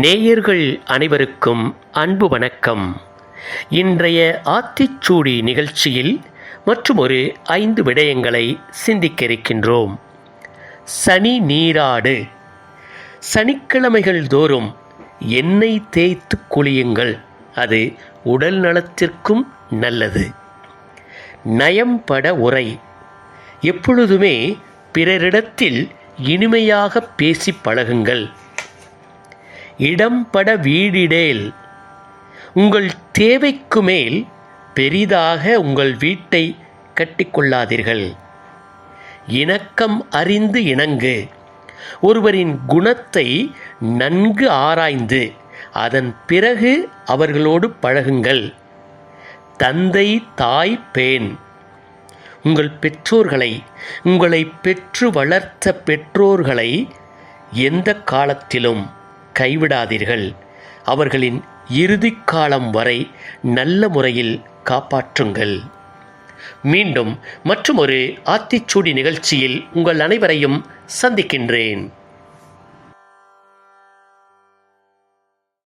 நேயர்கள் அனைவருக்கும் அன்பு வணக்கம். இன்றைய ஆத்திச்சூடி நிகழ்ச்சியில் மற்றுமொரு 5 விடயங்களை சிந்திக்க இருக்கின்றோம். சனி நீராடு. சனிக்கிழமைகள் தோறும் எண்ணெய் தேய்த்து குளியுங்கள், அது உடல் நலத்திற்கும் நல்லது. நயம்பட உரை. எப்பொழுதுமே பிறரிடத்தில் இனிமையாக பேசி பழகுங்கள். இடம்பட வீடிடேல். உங்கள் தேவைக்கு மேல் பெரிதாக உங்கள் வீட்டை கட்டிக்கொள்ளாதீர்கள். இணக்கம் அறிந்து இணங்கு. ஒருவரின் குணத்தை நன்கு ஆராய்ந்து அதன் பிறகு அவர்களோடு பழகுங்கள். தந்தை தாய் பேண். உங்கள் பெற்றோர்களை, உங்களை பெற்று வளர்த்த பெற்றோர்களை எந்த காலத்திலும் கைவிடாதீர்கள். அவர்களின் இறுதி காலம் வரை நல்ல முறையில் காப்பாற்றுங்கள். மீண்டும் மற்றுமொரு ஆத்திச்சூடி நிகழ்ச்சியில் உங்கள் அனைவரையும் சந்திக்கின்றேன்.